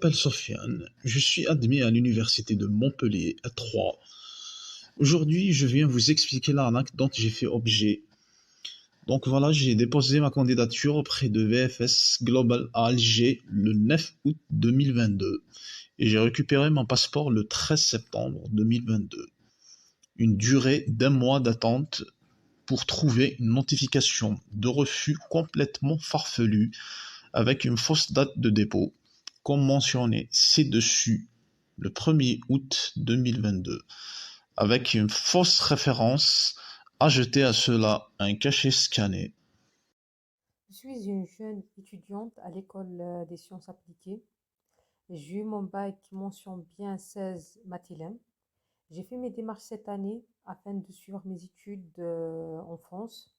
m'appelle Sofiane, je suis admis à l'université de Montpellier à 3. Aujourd'hui, je viens vous expliquer l'arnaque dont j'ai fait objet. Donc voilà, j'ai déposé ma candidature auprès de VFS Global à Alger le 9 août 2022 et j'ai récupéré mon passeport le 13 septembre 2022. Une durée d'un mois d'attente pour trouver une notification de refus complètement farfelue avec une fausse date de dépôt, comme mentionné ci-dessus, le 1er août 2022, avec une fausse référence, ajoutée à cela un cachet scanné. Je suis une jeune étudiante à l'école des sciences appliquées. J'ai eu mon bac mention bien 16 Mathilem. J'ai fait mes démarches cette année afin de suivre mes études en France.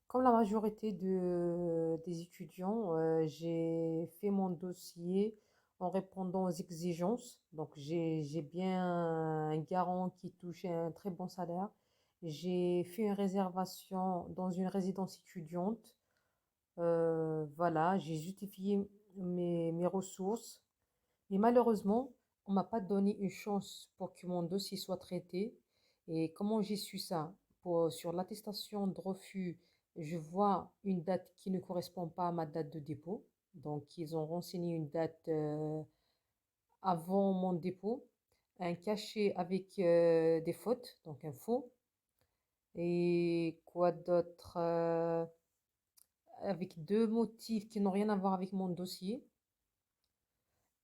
Comme la majorité des étudiants, j'ai fait mon dossier en répondant aux exigences. Donc, j'ai bien un garant qui touchait un très bon salaire. J'ai fait une réservation dans une résidence étudiante. Voilà, j'ai justifié mes ressources. Mais malheureusement, on m'a pas donné une chance pour que mon dossier soit traité. Et comment j'ai su ça? Sur l'attestation de refus, je vois une date qui ne correspond pas à ma date de dépôt. Donc, ils ont renseigné une date avant mon dépôt, un cachet avec des fautes, donc un faux. Et quoi d'autre? Avec deux motifs qui n'ont rien à voir avec mon dossier.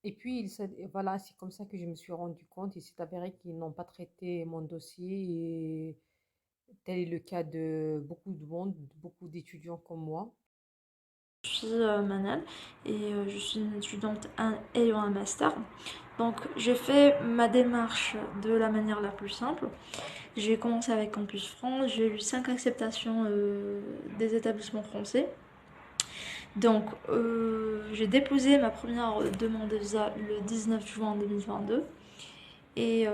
Et puis, voilà, c'est comme ça que je me suis rendu compte. Il s'est avéré qu'ils n'ont pas traité mon dossier. Et tel est le cas de beaucoup de monde, de beaucoup d'étudiants comme moi. Je suis Manal et je suis une étudiante ayant un master. Donc j'ai fait ma démarche de la manière la plus simple. J'ai commencé avec Campus France, j'ai eu 5 acceptations des établissements français. Donc j'ai déposé ma première demande de visa le 19 juin 2022. Et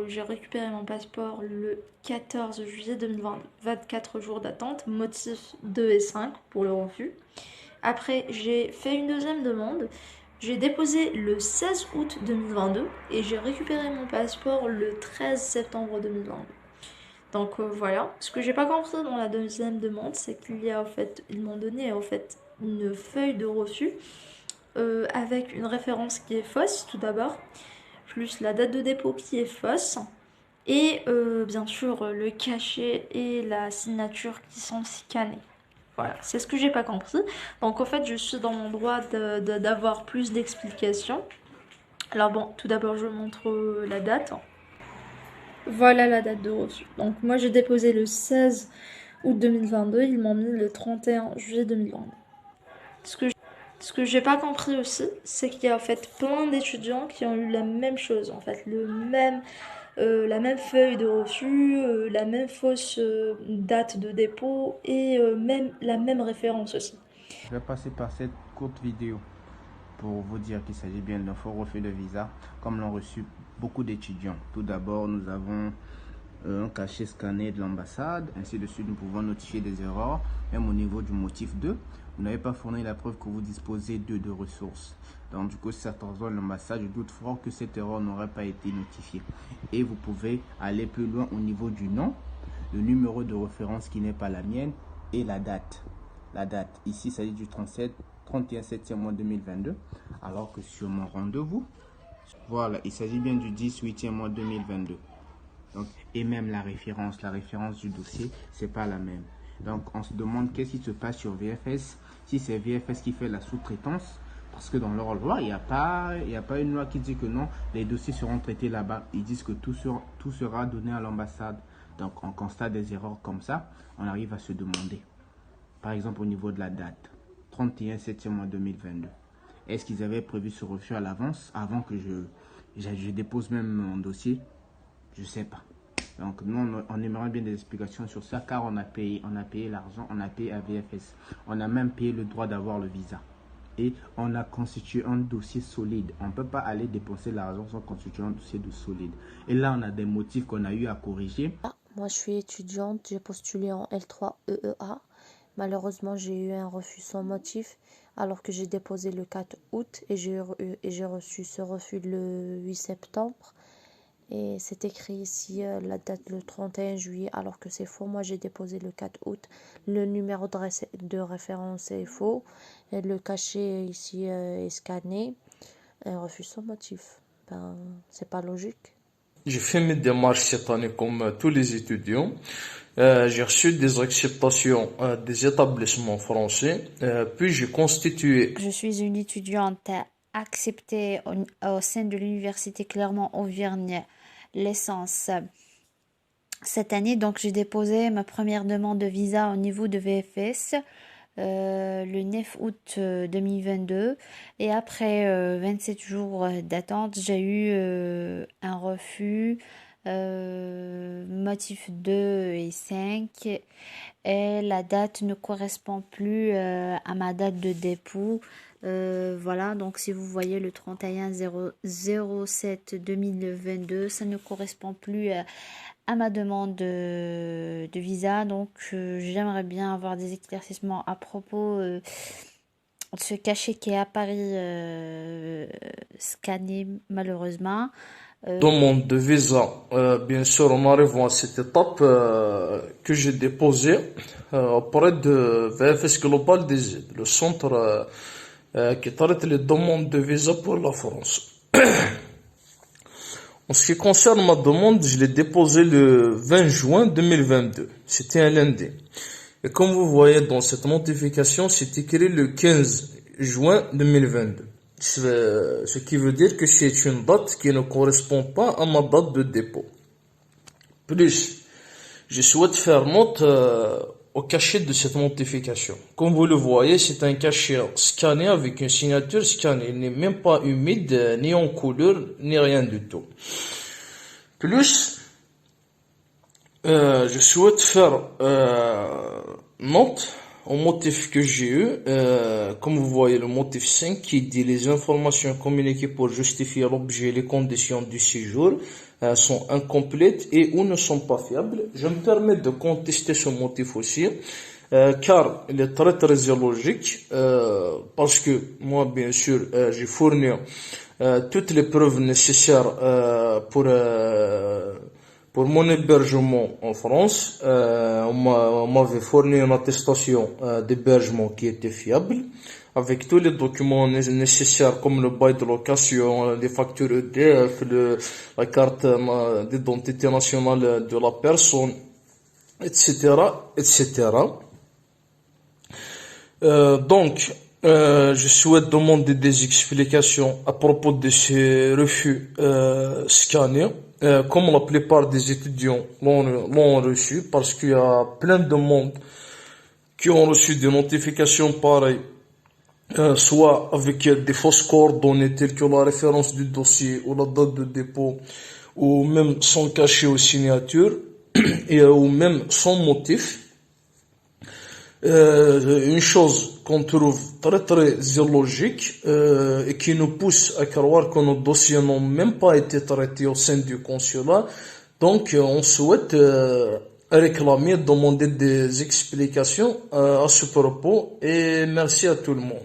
j'ai récupéré mon passeport le 14 juillet 2022. 24 jours d'attente, motif 2 et 5 pour le refus. Après, j'ai fait une deuxième demande. J'ai déposé le 16 août 2022 et j'ai récupéré mon passeport le 13 septembre 2022. Donc voilà. Ce que j'ai pas compris dans la deuxième demande, c'est ils m'ont donné une feuille de refus avec une référence qui est fausse tout d'abord, plus la date de dépôt qui est fausse, et bien sûr le cachet et la signature qui sont scannés. Voilà, c'est ce que j'ai pas compris. Donc en fait, je suis dans mon droit d'avoir plus d'explications. Alors bon, tout d'abord, je montre la date. Voilà la date de reçu. Donc moi, j'ai déposé le 16 août 2022. Ils m'ont mis le 31 juillet 2022. Ce que j'ai pas compris aussi, c'est qu'il y a en fait plein d'étudiants qui ont eu la même chose, en fait, la même feuille de refus, la même fausse date de dépôt et même la même référence aussi. Je vais passer par cette courte vidéo pour vous dire qu'il s'agit bien d'un faux refus de visa, comme l'ont reçu beaucoup d'étudiants. Tout d'abord, nous avons un cachet scanné de l'ambassade, ainsi de suite. Nous pouvons notifier des erreurs, même au niveau du motif 2. Vous n'avez pas fourni la preuve que vous disposez de ressources. Donc du coup, si ça rejoint l'ambassade, je doute fort que cette erreur n'aurait pas été notifiée. Et vous pouvez aller plus loin au niveau du nom, le numéro de référence qui n'est pas la mienne et la date. La date, ici, il s'agit du 31 septembre mois 2022, alors que sur mon rendez-vous, voilà, il s'agit bien du 18e mois 2022. Donc, et même la référence du dossier, c'est pas la même. Donc, on se demande qu'est-ce qui se passe sur VFS, si c'est VFS qui fait la sous-traitance, parce que dans leur loi, il n'y a pas une loi qui dit que non, les dossiers seront traités là-bas. Ils disent que tout sera donné à l'ambassade. Donc, on constate des erreurs comme ça, on arrive à se demander. Par exemple, au niveau de la date, 31 septembre mois 2022. Est-ce qu'ils avaient prévu ce refus à l'avance, avant que je dépose même mon dossier? Je ne sais pas. Donc nous, on aimerait bien des explications sur ça, car on a payé l'argent, on a payé à VFS. On a même payé le droit d'avoir le visa. Et on a constitué un dossier solide. On ne peut pas aller dépenser l'argent sans constituer un dossier solide. Et là, on a des motifs qu'on a eu à corriger. Moi, je suis étudiante, j'ai postulé en L3 EEA. Malheureusement, j'ai eu un refus sans motif alors que j'ai déposé le 4 août et j'ai reçu ce refus le 8 septembre. Et c'est écrit ici la date le 31 juillet alors que c'est faux. Moi, j'ai déposé le 4 août. Le numéro de référence est faux. Et le cachet ici est scanné. Un refus sans motif. Ben, c'est pas logique. J'ai fait mes démarches cette année comme tous les étudiants. J'ai reçu des acceptations des établissements français, puis j'ai constitué. Je suis une étudiante acceptée au sein de l'université Clermont-Auvergne licence cette année. Donc j'ai déposé ma première demande de visa au niveau de VFS le 9 août 2022 et après 27 jours d'attente, j'ai eu un refus motif 2 et 5 et la date ne correspond plus à ma date de dépôt. Voilà, donc si vous voyez le 31/07/2022, ça ne correspond plus à ma demande de visa. Donc j'aimerais bien avoir des éclaircissements à propos de ce cachet qui est à Paris scanné malheureusement. Demande de visa, bien sûr, en arrivant à cette étape que j'ai déposée auprès de VFS Global des aides, le centre qui traite les demandes de visa pour la France. En ce qui concerne ma demande, je l'ai déposée le 20 juin 2022. C'était un lundi. Et comme vous voyez dans cette notification, c'est écrit le 15 juin 2022. Ce qui veut dire que c'est une date qui ne correspond pas à ma date de dépôt. Plus, je souhaite faire note au cachet de cette notification. Comme vous le voyez, c'est un cachet scanné avec une signature scannée. Il n'est même pas humide, ni en couleur, ni rien du tout. Plus, je souhaite faire note au motif que j'ai eu. Comme vous voyez, le motif 5 qui dit les informations communiquées pour justifier l'objet et les conditions du séjour sont incomplètes et ou ne sont pas fiables. Je me permets de contester ce motif aussi, car il est très très illogique, parce que moi, bien sûr, j'ai fourni toutes les preuves nécessaires pour mon hébergement en France. On m'avait fourni une attestation d'hébergement qui était fiable, avec tous les documents nécessaires comme le bail de location, les factures EDF, la carte d'identité nationale de la personne, etc., etc. Donc, je souhaite demander des explications à propos de ces refus scannés, comme la plupart des étudiants l'ont reçu, parce qu'il y a plein de monde qui ont reçu des notifications pareilles, soit avec des fausses coordonnées telles que la référence du dossier ou la date de dépôt, ou même sans cachet aux signatures, ou même sans motif. Une chose qu'on trouve très très illogique et qui nous pousse à croire que nos dossiers n'ont même pas été traités au sein du consulat. Donc on souhaite réclamer, demander des explications à ce propos, et merci à tout le monde.